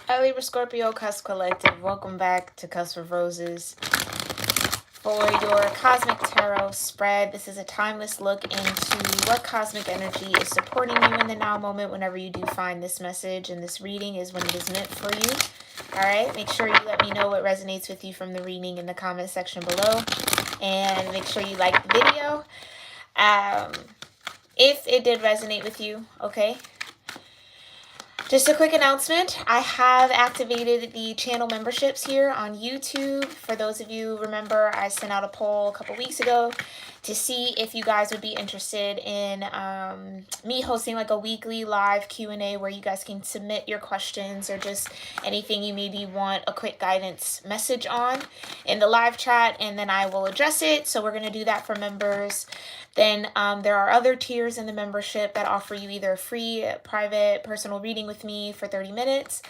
Libra-Scorpio Cusp Collective, welcome back to Cusp of Roses. For your Cosmic Tarot spread, this is a timeless look into what cosmic energy is supporting you in the now moment. Whenever you do find this message and this reading is when it is meant for you. Alright, make sure you let me know what resonates with you from the reading in the comment section below. And make sure you like the video. If it did resonate with you, okay? Just a quick announcement, I have activated the channel memberships here on YouTube. For those of you remember, I sent out a poll a couple weeks ago to see if you guys would be interested in me hosting like a weekly live Q&A where you guys can submit your questions or just anything you maybe want a quick guidance message on in the live chat, and then I will address it. So we're going to do that for members. Then there are other tiers in the membership that offer you either a free private personal reading with me for 30 minutes.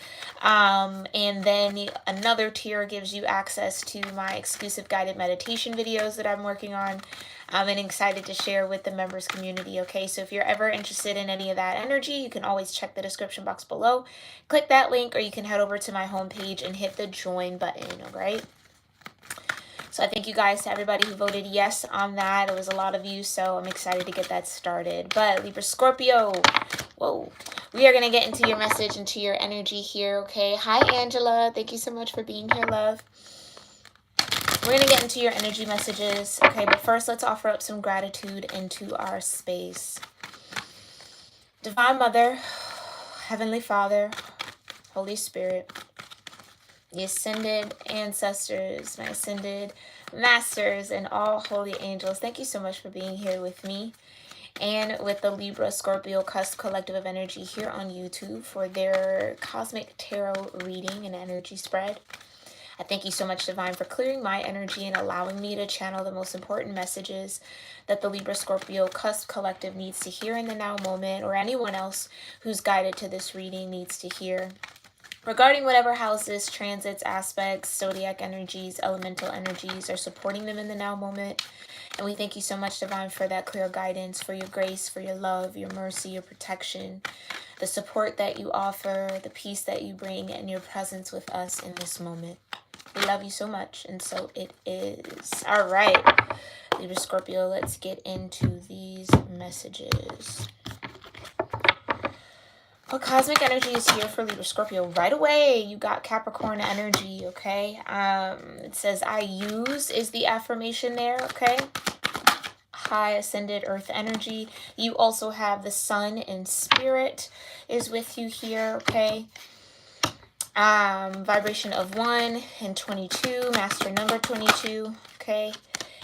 And then another tier gives you access to my exclusive guided meditation videos that I'm working on. And excited to share with the members community. Okay, so if you're ever interested in any of that energy, you can always check the description box below. Click that link, or you can head over to my homepage and hit the join button, all right? So I thank you guys to everybody who voted yes on that. It was a lot of you, so I'm excited to get that started. But Libra-Scorpio, whoa, we are going to get into your message, into your energy here, okay? Hi, Angela. Thank you so much for being here, love. We're going to get into your energy messages, okay? But first, let's offer up some gratitude into our space. Divine Mother, Heavenly Father, Holy Spirit, the ascended ancestors, my ascended masters, and all holy angels, thank you so much for being here with me and with the Libra-Scorpio Cusp Collective of Energy here on YouTube for their Cosmic Tarot reading and energy spread. I thank you so much, Divine, for clearing my energy and allowing me to channel the most important messages that the Libra-Scorpio Cusp Collective needs to hear in the now moment, or anyone else who's guided to this reading needs to hear, regarding whatever houses, transits, aspects, zodiac energies, elemental energies are supporting them in the now moment. And we thank you so much, Divine, for that clear guidance, for your grace, for your love, your mercy, your protection, the support that you offer, the peace that you bring, and your presence with us in this moment. We love you so much, and so it is. All right, Libra-Scorpio, let's get into these messages. Well, cosmic energy is here for Libra-Scorpio right away. You got Capricorn energy, okay? It says, I use is the affirmation there, okay? High ascended earth energy. You also have the sun and spirit is with you here, okay? Vibration of 1 and 22, master number 22, okay?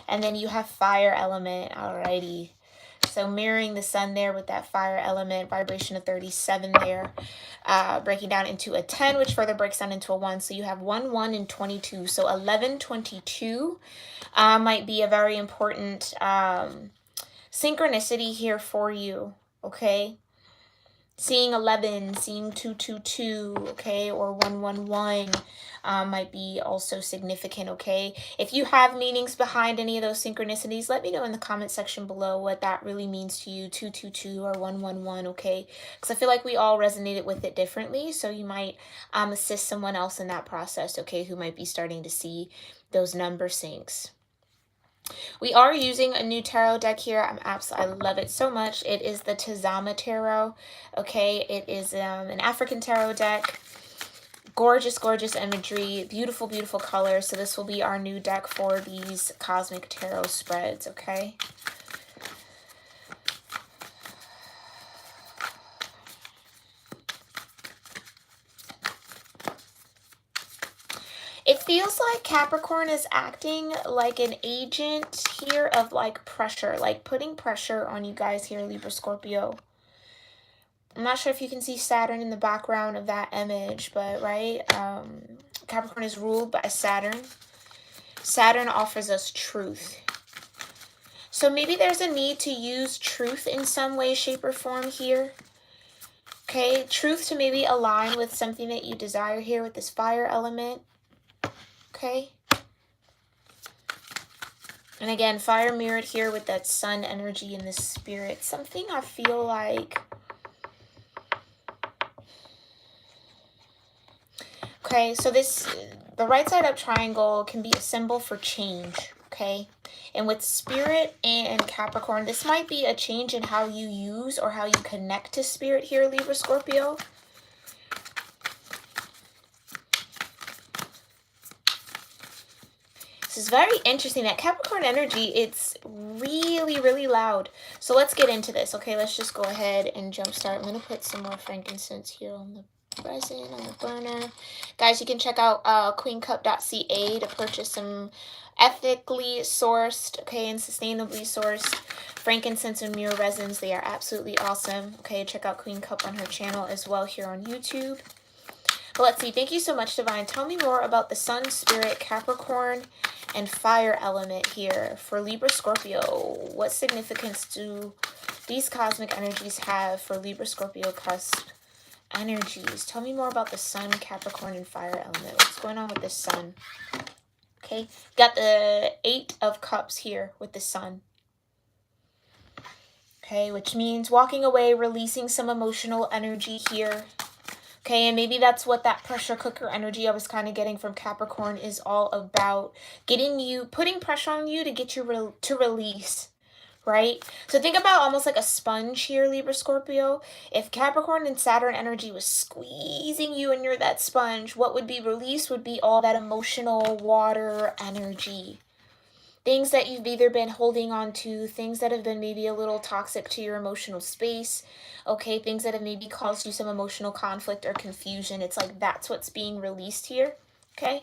And then you have fire element, alrighty. So mirroring the sun there with that fire element, vibration of 37 there, breaking down into a 10, which further breaks down into a 1. So you have 1, 1, and 22. So 11, 22 might be a very important synchronicity here for you, okay? Seeing 11, seeing 222, okay, or 111 might be also significant, okay? If you have meanings behind any of those synchronicities, let me know in the comment section below what that really means to you, 222 or 111, okay? Because I feel like we all resonated with it differently, so you might assist someone else in that process, okay, who might be starting to see those number syncs. We are using a new tarot deck here. I love it so much. It is the Tazama Tarot. Okay, it is an African tarot deck. Gorgeous, gorgeous imagery. Beautiful, beautiful colors. So this will be our new deck for these cosmic tarot spreads, okay? It feels like Capricorn is acting like an agent here of like pressure, like putting pressure on you guys here, Libra-Scorpio. I'm not sure if you can see Saturn in the background of that image, but right, Capricorn is ruled by Saturn. Saturn offers us truth. So maybe there's a need to use truth in some way, shape, or form here. Okay, truth to maybe align with something that you desire here with this fire element. Okay. And again, fire mirrored here with that sun energy and the spirit. Something I feel like Okay, so the right side up triangle can be a symbol for change, okay? And with Spirit and Capricorn, this might be a change in how you use or how you connect to Spirit here, Libra, Scorpio. This is very interesting. That Capricorn energy, it's really, really loud. So let's get into this, okay? Let's just go ahead and jumpstart. I'm going to put some more frankincense here on the resin, on the burner. Guys, you can check out queencup.ca to purchase some ethically sourced, okay, and sustainably sourced frankincense and myrrh resins. They are absolutely awesome. Okay, check out Queen Cup on her channel as well here on YouTube. But let's see. Thank you so much, Divine. Tell me more about the Sun, Spirit, Capricorn, and fire element here for Libra, Scorpio. What significance do these cosmic energies have for Libra, Scorpio, cusp energies? Tell me more about the Sun, Capricorn, and fire element. What's going on with the Sun? Okay, got the 8 of Cups here with the Sun. Okay, which means walking away, releasing some emotional energy here. Okay, and maybe that's what that pressure cooker energy I was kind of getting from Capricorn is all about. Getting you, putting pressure on you to get you to release, right? So think about almost like a sponge here, Libra, Scorpio. If Capricorn and Saturn energy was squeezing you and you're that sponge, what would be released would be all that emotional water energy. Things that you've either been holding on to, things that have been maybe a little toxic to your emotional space, okay, things that have maybe caused you some emotional conflict or confusion. It's like that's what's being released here, okay?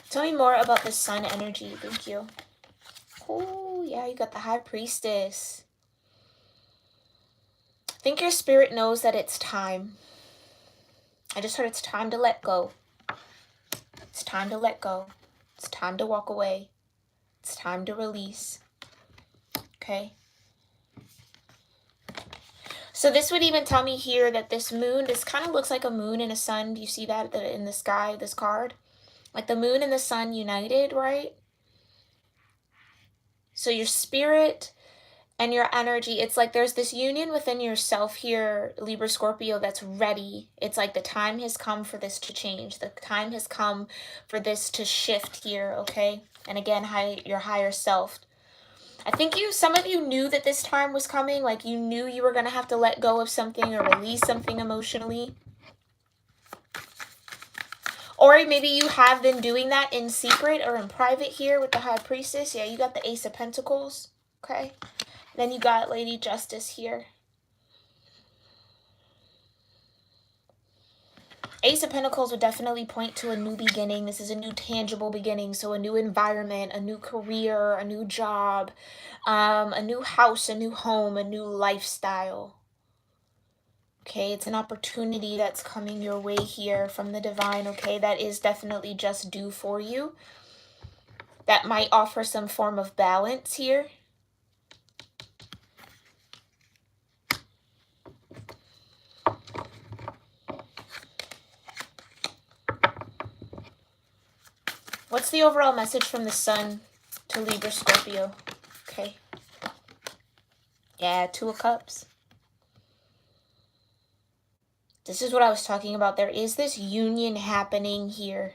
Tell me more about the Sun energy. Thank you. Oh, yeah, you got the High Priestess. I think your spirit knows that it's time. I just heard it's time to let go. It's time to let go. It's time to walk away. It's time to release. Okay. So this would even tell me here that this moon, this kind of looks like a moon and a sun. Do you see that in the sky, this card? Like the moon and the sun united, right? So your spirit and your energy, it's like there's this union within yourself here, Libra, Scorpio, that's ready. It's like the time has come for this to change. The time has come for this to shift here, okay? And again, your higher self. I think some of you knew that this time was coming. Like you knew you were going to have to let go of something or release something emotionally. Or maybe you have been doing that in secret or in private here with the High Priestess. Yeah, you got the Ace of Pentacles. Okay. Then you got Lady Justice here. Ace of Pentacles would definitely point to a new beginning. This is a new tangible beginning. So a new environment, a new career, a new job, a new house, a new home, a new lifestyle. Okay, it's an opportunity that's coming your way here from the divine, okay? That is definitely just due for you. That might offer some form of balance here. What's the overall message from the Sun to Libra, Scorpio? Okay. Yeah, 2 of Cups. This is what I was talking about. There is this union happening here.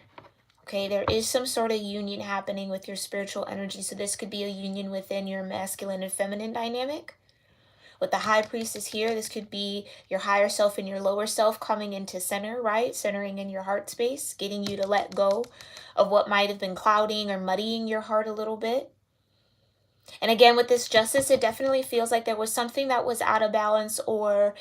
Okay, there is some sort of union happening with your spiritual energy. So this could be a union within your masculine and feminine dynamic. With the High Priestess here, this could be your higher self and your lower self coming into center, right? Centering in your heart space, getting you to let go of what might have been clouding or muddying your heart a little bit. And again, with this Justice, it definitely feels like there was something that was out of balance or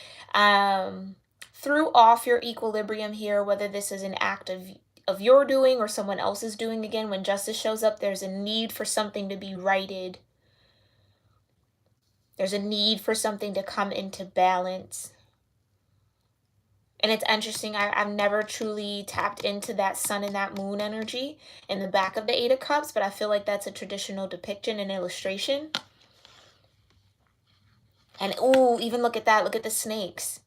threw off your equilibrium here, whether this is an act of your doing or someone else's doing. Again, when Justice shows up, there's a need for something to be righted. There's a need for something to come into balance. And it's interesting, I've never truly tapped into that sun and that moon energy in the back of the 8 of Cups, but I feel like that's a traditional depiction and illustration. And ooh, even look at that, look at the snakes.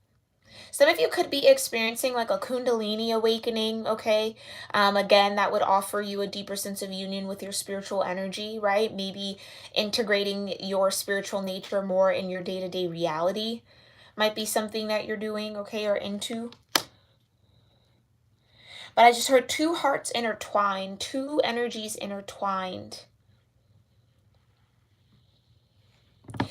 Some of you could be experiencing like a Kundalini awakening, okay? Again, that would offer you a deeper sense of union with your spiritual energy, right? Maybe integrating your spiritual nature more in your day-to-day reality might be something that you're doing, okay, or into. But I just heard two hearts intertwined, two energies intertwined.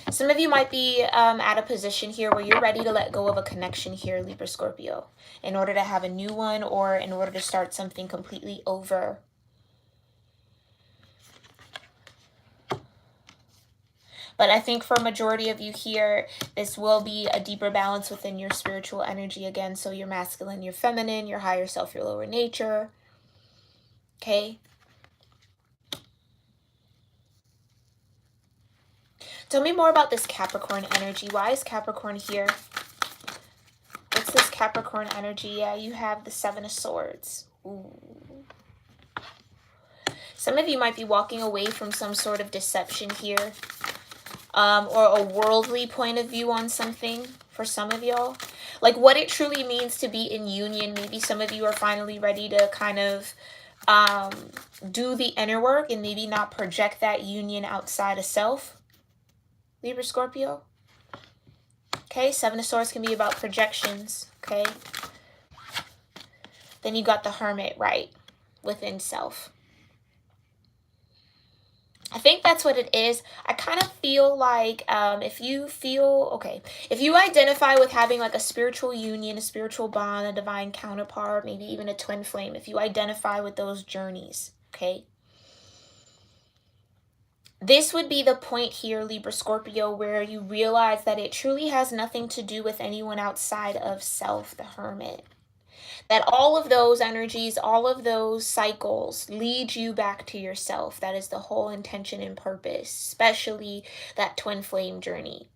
Some of you might be at a position here where you're ready to let go of a connection here, Libra Scorpio, in order to have a new one or in order to start something completely over. But I think for a majority of you here, this will be a deeper balance within your spiritual energy again. So your masculine, your feminine, your higher self, your lower nature. Okay. Tell me more about this Capricorn energy. Why is Capricorn here? What's this Capricorn energy? Yeah, you have the Seven of Swords. Ooh. Some of you might be walking away from some sort of deception here. Or a worldly point of view on something for some of y'all. Like what it truly means to be in union. Maybe some of you are finally ready to kind of do the inner work and maybe not project that union outside of self. Libra Scorpio. Okay, Seven of Swords can be about projections. Okay. Then you got the Hermit, right? Within self. I think that's what it is. I kind of feel like if you identify with having like a spiritual union, a spiritual bond, a divine counterpart, maybe even a twin flame, if you identify with those journeys, okay? This would be the point here, Libra Scorpio, where you realize that it truly has nothing to do with anyone outside of self, the Hermit. That all of those energies, all of those cycles lead you back to yourself. That is the whole intention and purpose, especially that twin flame journey.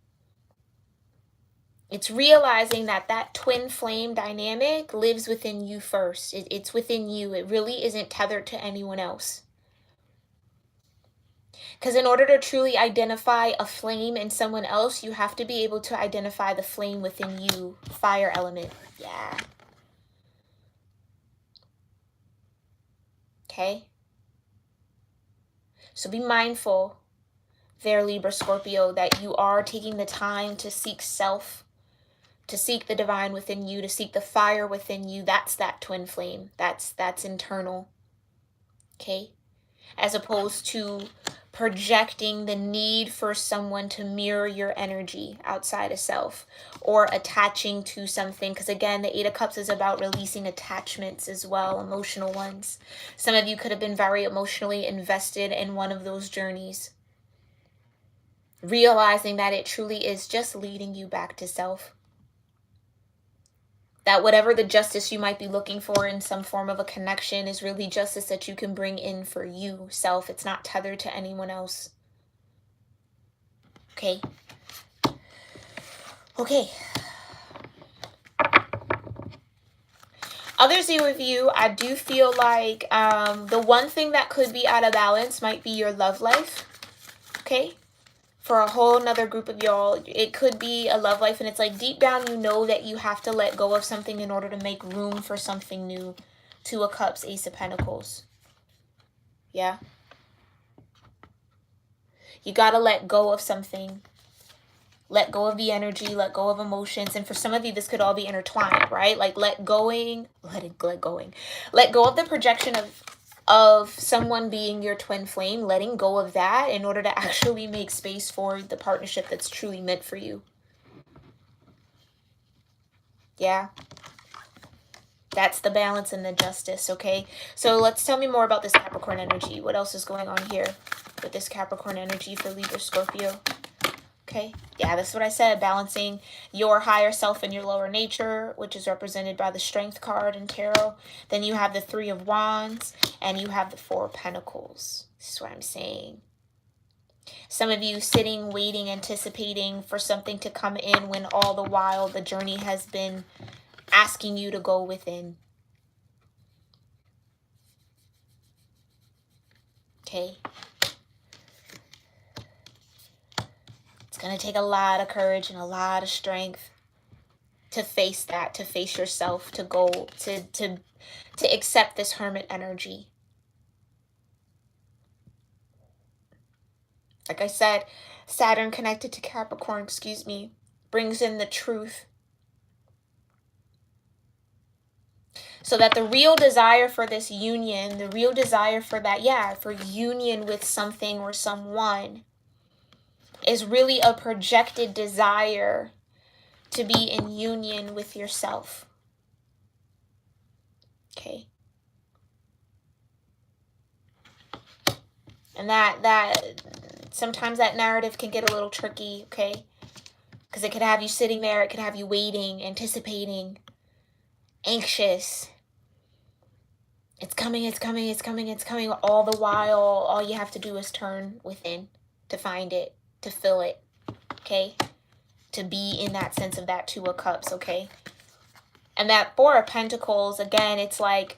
It's realizing that that twin flame dynamic lives within you first. It's within you. It really isn't tethered to anyone else. Because in order to truly identify a flame in someone else, you have to be able to identify the flame within you. Fire element. Yeah. Okay? So be mindful there, Libra Scorpio, that you are taking the time to seek self, to seek the divine within you, to seek the fire within you. That's that twin flame. That's internal. Okay? As opposed to projecting the need for someone to mirror your energy outside of self or attaching to something. Because again, the Eight of Cups is about releasing attachments as well, emotional ones. Some of you could have been very emotionally invested in one of those journeys, realizing that it truly is just leading you back to self. That whatever the justice you might be looking for in some form of a connection is really justice that you can bring in for you, self. It's not tethered to anyone else. Okay. Okay. Others of you, I do feel like the one thing that could be out of balance might be your love life. Okay. For a whole nother group of y'all, it could be a love life, and it's like deep down you know that you have to let go of something in order to make room for something new. Two of Cups, Ace of Pentacles. Yeah. You got to let go of something. Let go of the energy, let go of emotions. And for some of you, this could all be intertwined, right? Like let go of the projection of someone being your twin flame, letting go of that in order to actually make space for the partnership that's truly meant for you. Yeah. That's the balance and the justice, okay? So let's tell me more about this Capricorn energy. What else is going on here with this Capricorn energy for Libra Scorpio? Okay, yeah, that's what I said. Balancing your higher self and your lower nature, which is represented by the Strength card in Tarot. Then you have the Three of Wands, and you have the Four of Pentacles. This is what I'm saying. Some of you sitting, waiting, anticipating for something to come in when all the while the journey has been asking you to go within. Okay. It's going to take a lot of courage and a lot of strength to face that, to face yourself, to go, to accept this Hermit energy. Like I said, Saturn connected to Capricorn, brings in the truth. So that the real desire for this union, the real desire for that, for union with something or someone, is really a projected desire to be in union with yourself. Okay. And that sometimes that narrative can get a little tricky, okay? Because it could have you sitting there, it could have you waiting, anticipating, anxious. It's coming, it's coming, it's coming, it's coming. All the while, all you have to do is turn within to find it, to feel it, okay? To be in that sense of that Two of Cups, okay? And that Four of Pentacles, again, it's like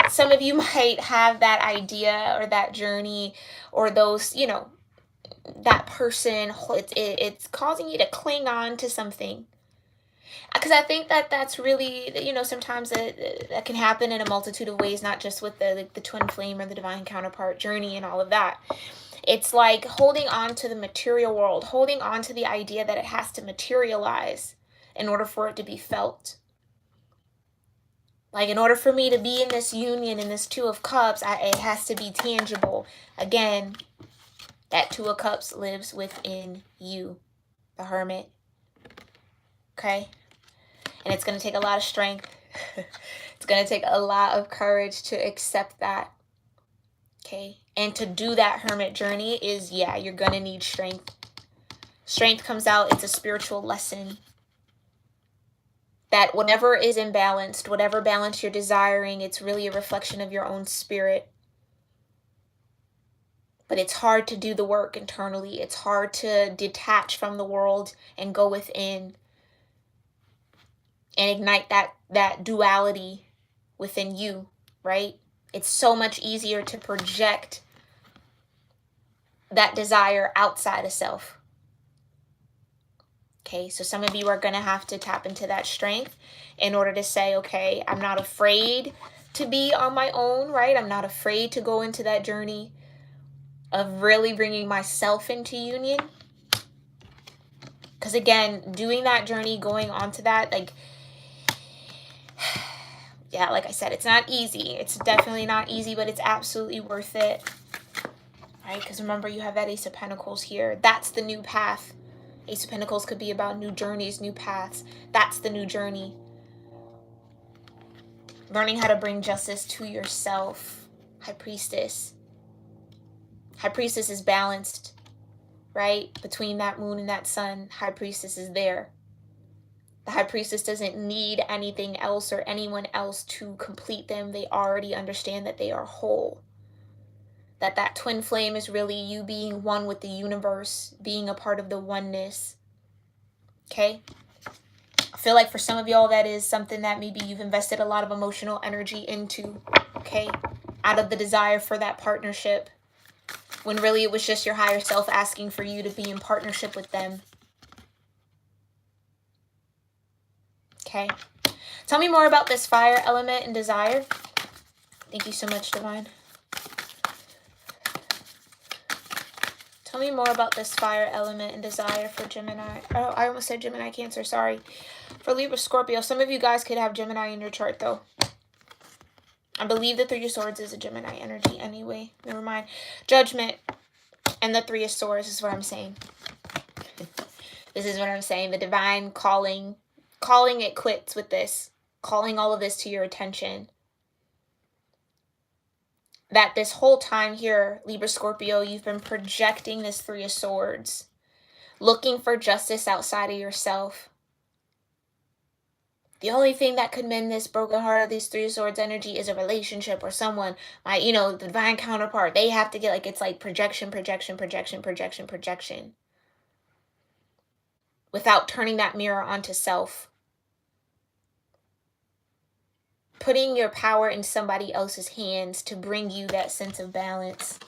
some of you might have that idea or that journey or those, you know, that person, it's causing you to cling on to something. Because I think that that's really, you know, sometimes that can happen in a multitude of ways, not just with the twin flame or the divine counterpart journey and all of that. It's like holding on to the material world, holding on to the idea that it has to materialize in order for it to be felt. Like, in order for me to be in this union, in this Two of Cups, it has to be tangible. Again, that Two of Cups lives within you, the Hermit. Okay? And it's going to take a lot of strength. It's going to take a lot of courage to accept that. Okay? And to do that Hermit journey is, you're going to need strength. Strength comes out. It's a spiritual lesson. That whatever is imbalanced, whatever balance you're desiring, it's really a reflection of your own spirit. But it's hard to do the work internally. It's hard to detach from the world and go within and ignite that duality within you, right? It's so much easier to project that desire outside of self. Okay, so some of you are going to have to tap into that strength in order to say, okay, I'm not afraid to be on my own, right? I'm not afraid to go into that journey of really bringing myself into union. Because again, doing that journey, going onto that, like I said, it's not easy. It's definitely not easy, but it's absolutely worth it. Right? Because remember, you have that Ace of Pentacles here. That's the new path. Ace of Pentacles could be about new journeys, new paths. That's the new journey. Learning how to bring justice to yourself. High Priestess. High Priestess is balanced, right? Between that moon and that sun, High Priestess is there. The High Priestess doesn't need anything else or anyone else to complete them. They already understand that they are whole. That twin flame is really you being one with the universe, being a part of the oneness. Okay? I feel like for some of y'all, that is something that maybe you've invested a lot of emotional energy into. Okay? Out of the desire for that partnership. When really it was just your higher self asking for you to be in partnership with them. Okay? Tell me more about this fire element and desire. Thank you so much, Divine. Tell me more about this fire element and desire for Gemini. Oh, I almost said Gemini, Cancer, sorry. For Libra, Scorpio. Some of you guys could have Gemini in your chart, though. I believe the Three of Swords is a Gemini energy anyway. Never mind. Judgment and the Three of Swords is what I'm saying. This is what I'm saying. The divine calling it quits with this. Calling all of this to your attention. That this whole time here, Libra, Scorpio, you've been projecting this Three of Swords. Looking for justice outside of yourself. The only thing that could mend this broken heart of these Three of Swords energy is a relationship or someone, the divine counterpart. They have to get, it's like projection. Without turning that mirror onto self. Putting your power in somebody else's hands to bring you that sense of balance.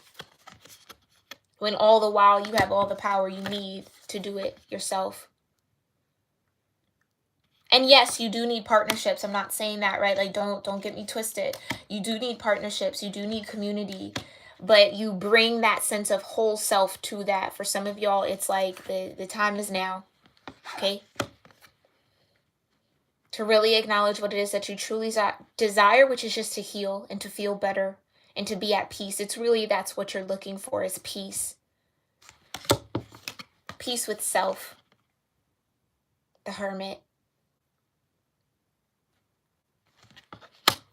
When all the while you have all the power you need to do it yourself. And yes, you do need partnerships. I'm not saying that, right? Like, don't get me twisted. You do need partnerships. You do need community. But you bring that sense of whole self to that. For some of y'all, it's like the time is now. Okay? to really acknowledge what it is that you truly desire, which is just to heal and to feel better and to be at peace. It's really, that's what you're looking for, is peace. Peace with self. The Hermit.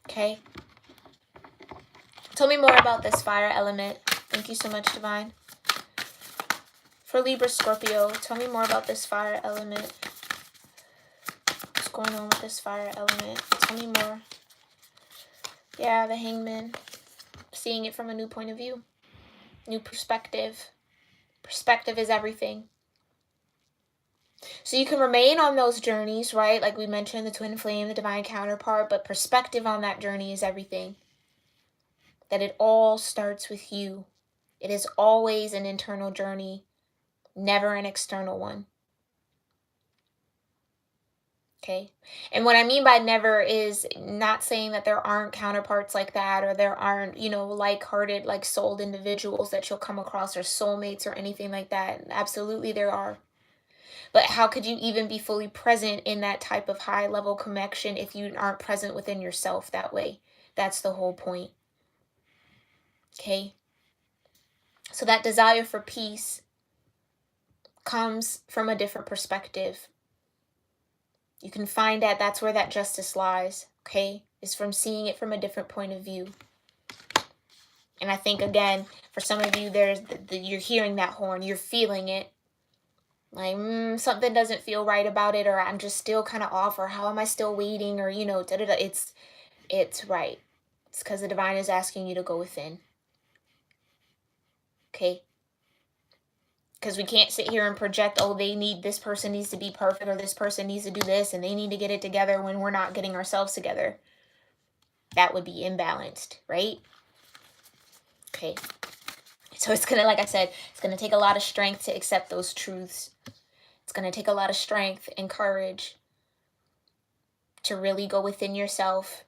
Okay. Tell me more about this fire element. Thank you so much, Divine. For Libra, Scorpio, tell me more about this fire element. What's going on with this fire element? Tell me more. Yeah, the Hangman. Seeing it from a new point of view. New perspective. Perspective is everything. So you can remain on those journeys, right? Like we mentioned, the twin flame, the divine counterpart, but perspective on that journey is everything. That it all starts with you. It is always an internal journey, never an external one. Okay. And what I mean by never is not saying that there aren't counterparts like that, or there aren't, you know, like-hearted, like souled individuals that you'll come across, or soulmates or anything like that. Absolutely there are. But how could you even be fully present in that type of high level connection if you aren't present within yourself that way? That's the whole point. Okay. So that desire for peace comes from a different perspective. You can find that that's where that justice lies, okay? Is from seeing it from a different point of view. And I think, again, for some of you, there's you're hearing that horn, you're feeling it. Like, something doesn't feel right about it, or I'm just still kind of off, or how am I still waiting, or, you know, It's right. It's because the divine is asking you to go within. Okay? Because we can't sit here and project, oh, this person needs to be perfect, or this person needs to do this, and they need to get it together when we're not getting ourselves together. That would be imbalanced, right? Okay. So it's going to, like I said, it's going to take a lot of strength to accept those truths. It's going to take a lot of strength and courage to really go within yourself,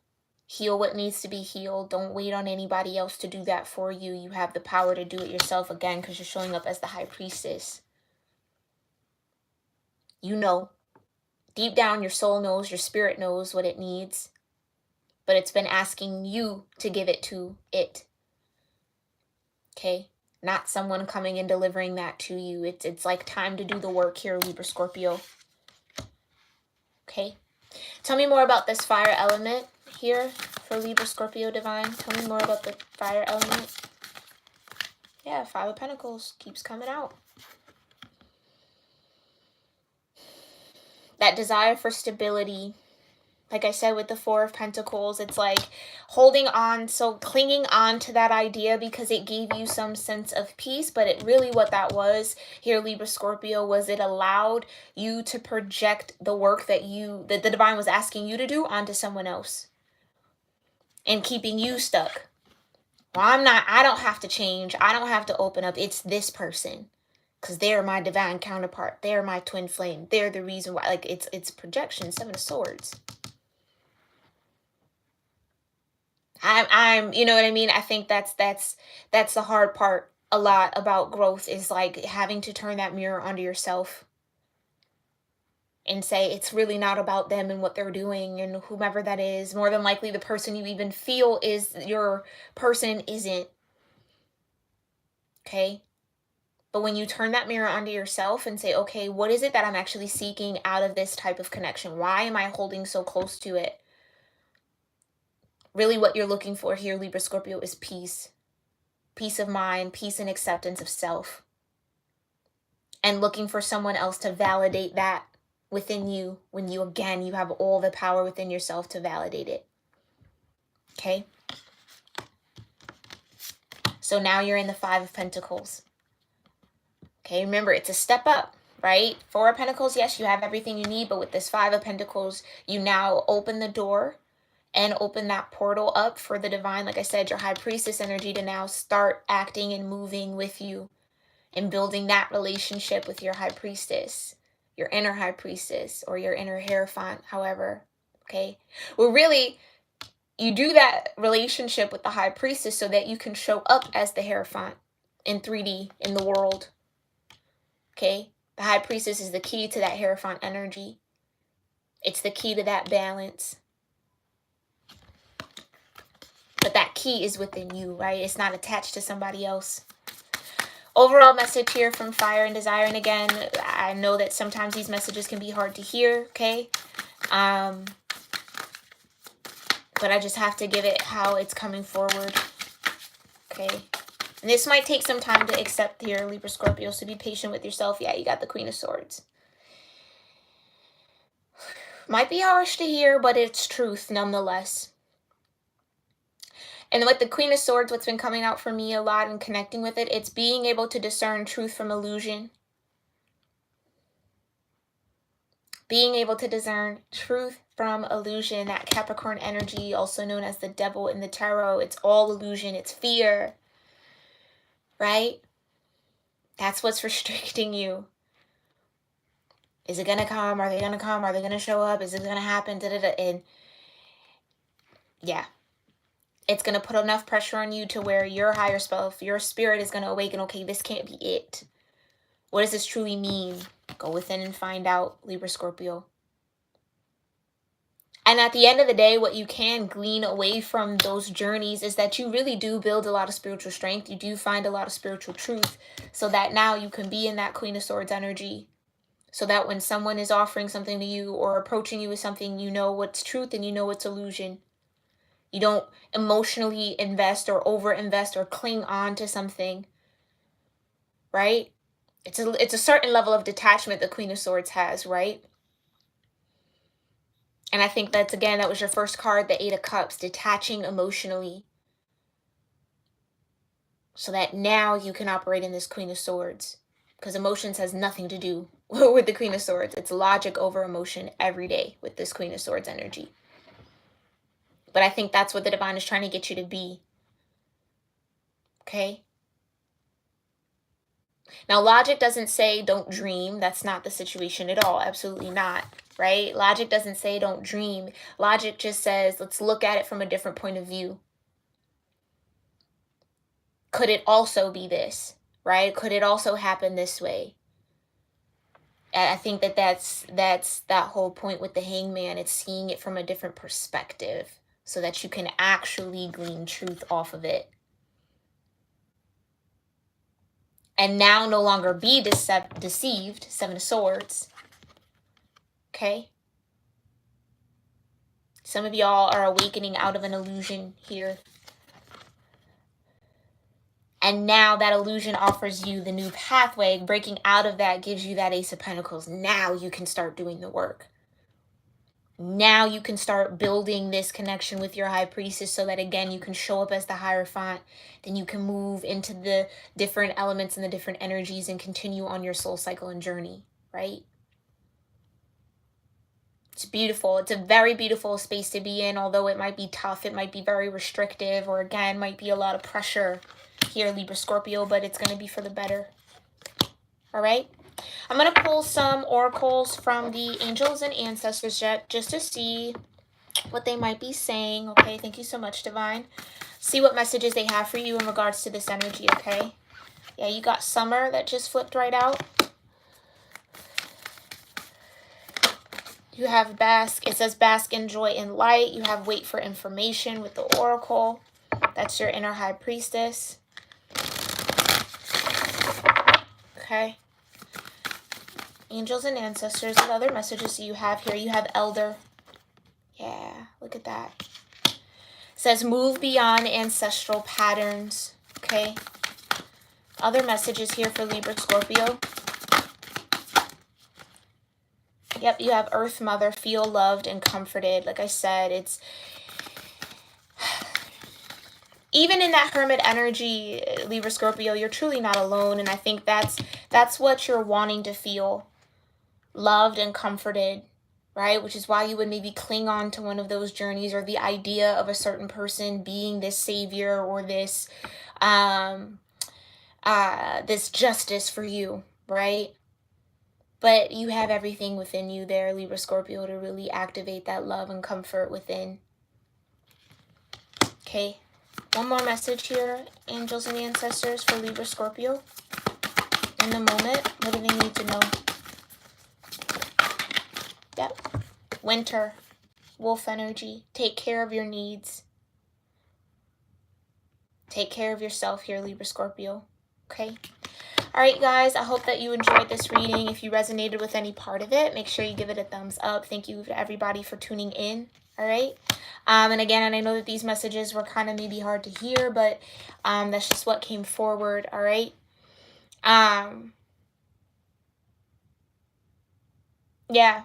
heal what needs to be healed. Don't wait on anybody else to do that for you. You have the power to do it yourself, again, because you're showing up as the High Priestess. You know, deep down, your soul knows, your spirit knows what it needs, but it's been asking you to give it to it. Okay? Not someone coming and delivering that to you. It's like time to do the work here, Libra, Scorpio. Okay? Tell me more about this fire element here for Libra, Scorpio, Divine. Tell me more about the fire element. Yeah, Five of Pentacles keeps coming out. That desire for stability. Like I said, with the Four of Pentacles, it's like holding on, so clinging on to that idea because it gave you some sense of peace. But it really, what that was here, Libra, Scorpio, was it allowed you to project the work that the divine was asking you to do onto someone else. And keeping you stuck. Well, I don't have to change. I don't have to open up. It's this person. Because they're my divine counterpart. They're my twin flame. They're the reason why. Like, it's projection, Seven of Swords. I'm you know what I mean? I think that's the hard part a lot about growth, is like having to turn that mirror onto yourself and say it's really not about them and what they're doing and whomever that is. More than likely the person you even feel is your person isn't. Okay? But when you turn that mirror onto yourself and say, okay, what is it that I'm actually seeking out of this type of connection? Why am I holding so close to it? Really what you're looking for here, Libra, Scorpio, is peace. Peace of mind, peace and acceptance of self. And looking for someone else to validate that within you, when you have all the power within yourself to validate it. Okay? So now you're in the Five of Pentacles. Okay, remember, it's a step up, right? Four of Pentacles, yes, you have everything you need, but with this Five of Pentacles, you now open the door and open that portal up for the divine, like I said, your High Priestess energy, to now start acting and moving with you and building that relationship with your High Priestess, your inner High Priestess, or your inner Hierophant, however, okay? Well, really, you do that relationship with the High Priestess so that you can show up as the Hierophant in 3D, in the world, okay? The High Priestess is the key to that Hierophant energy. It's the key to that balance. But that key is within you, right? It's not attached to somebody else. Overall message here from Fire and Desire. And again, I know that sometimes these messages can be hard to hear, okay? But I just have to give it how it's coming forward, okay? And this might take some time to accept here, Libra Scorpio, so be patient with yourself. Yeah, you got the Queen of Swords. Might be harsh to hear, but it's truth nonetheless. And with the Queen of Swords, what's been coming out for me a lot and connecting with it, it's being able to discern truth from illusion. Being able to discern truth from illusion. That Capricorn energy, also known as the devil in the tarot, it's all illusion. It's fear, right? That's what's restricting you. Is it going to come? Are they going to come? Are they going to show up? Is it going to happen? And yeah. It's going to put enough pressure on you to where your higher self, your spirit is going to awaken. Okay, this can't be it. What does this truly mean? Go within and find out, Libra Scorpio. And at the end of the day, what you can glean away from those journeys is that you really do build a lot of spiritual strength. You do find a lot of spiritual truth so that now you can be in that Queen of Swords energy. So that when someone is offering something to you or approaching you with something, you know what's truth and you know what's illusion. You don't emotionally invest or over-invest or cling on to something, right? It's a certain level of detachment the Queen of Swords has, right? And I think that's, again, that was your first card, the Eight of Cups, detaching emotionally. So that now you can operate in this Queen of Swords. Because emotions has nothing to do with the Queen of Swords. It's logic over emotion every day with this Queen of Swords energy. But I think that's what the divine is trying to get you to be. Okay? Now, logic doesn't say don't dream. That's not the situation at all. Absolutely not. Right? Logic doesn't say don't dream. Logic just says let's look at it from a different point of view. Could it also be this? Right? Could it also happen this way? I think that's that whole point with the Hangman. It's seeing it from a different perspective so that you can actually glean truth off of it. And now no longer be deceived. Seven of Swords. Okay? Some of y'all are awakening out of an illusion here. And now that illusion offers you the new pathway. Breaking out of that gives you that Ace of Pentacles. Now you can start doing the work. Now you can start building this connection with your High Priestess so that, again, you can show up as the Hierophant. Then you can move into the different elements and the different energies and continue on your soul cycle and journey, right? It's beautiful. It's a very beautiful space to be in, although it might be tough. It might be very restrictive, or again, might be a lot of pressure here, Libra Scorpio, but it's going to be for the better. All right? I'm going to pull some oracles from the angels and ancestors just to see what they might be saying. Okay, thank you so much, Divine. See what messages they have for you in regards to this energy, okay? Yeah, you got Summer that just flipped right out. You have Bask. It says Bask in Joy and Light. You have Wait for Information with the Oracle. That's your inner High Priestess. Okay. Angels and ancestors. What other messages do you have here? You have Elder. Yeah, look at that. It says move beyond ancestral patterns. Okay. Other messages here for Libra Scorpio. Yep, you have Earth Mother, feel loved and comforted. Like I said, it's even in that Hermit energy, Libra Scorpio, you're truly not alone. And I think that's what you're wanting to feel, loved and comforted, right? Which is why you would maybe cling on to one of those journeys or the idea of a certain person being this savior or this this justice for you, right? But you have everything within you there, Libra Scorpio, to really activate that love and comfort within. Okay. One more message here, angels and ancestors, for Libra Scorpio. In the moment, what do they need to know? Yep. Winter, wolf energy. Take care of your needs. Take care of yourself here, Libra Scorpio. Okay? All right, guys, I hope that you enjoyed this reading. If you resonated with any part of it, make sure you give it a thumbs up. Thank you to everybody for tuning in. All right? And again, and I know that these messages were kind of maybe hard to hear, but that's just what came forward. All right? Yeah.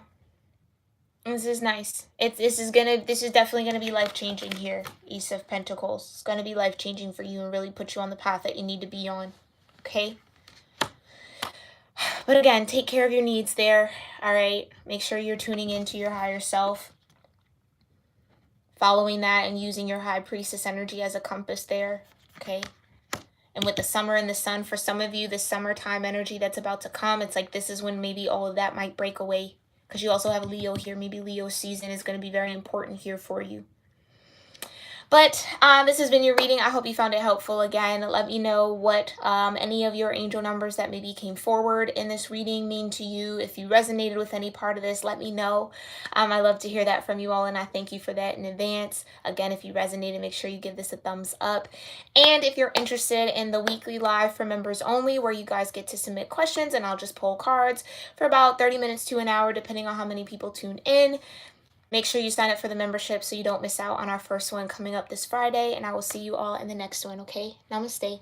This is nice. This is definitely gonna be life-changing here, Ace of Pentacles. It's gonna be life-changing for you and really put you on the path that you need to be on. Okay? But again, take care of your needs there. All right? Make sure you're tuning into your higher self. Following that and using your high priestess energy as a compass there. Okay? And with the summer and the sun, for some of you, the summertime energy that's about to come, it's like this is when maybe all of that might break away. Because you also have Leo here. Maybe Leo season is going to be very important here for you. But this has been your reading. I hope you found it helpful. Again, let me know what any of your angel numbers that maybe came forward in this reading mean to you. If you resonated with any part of this, let me know. I love to hear that from you all, and I thank you for that in advance. Again, if you resonated, make sure you give this a thumbs up. And if you're interested in the weekly live for members only, where you guys get to submit questions, and I'll just pull cards for about 30 minutes to an hour, depending on how many people tune in. Make sure you sign up for the membership so you don't miss out on our first one coming up this Friday, and I will see you all in the next one, okay? Namaste.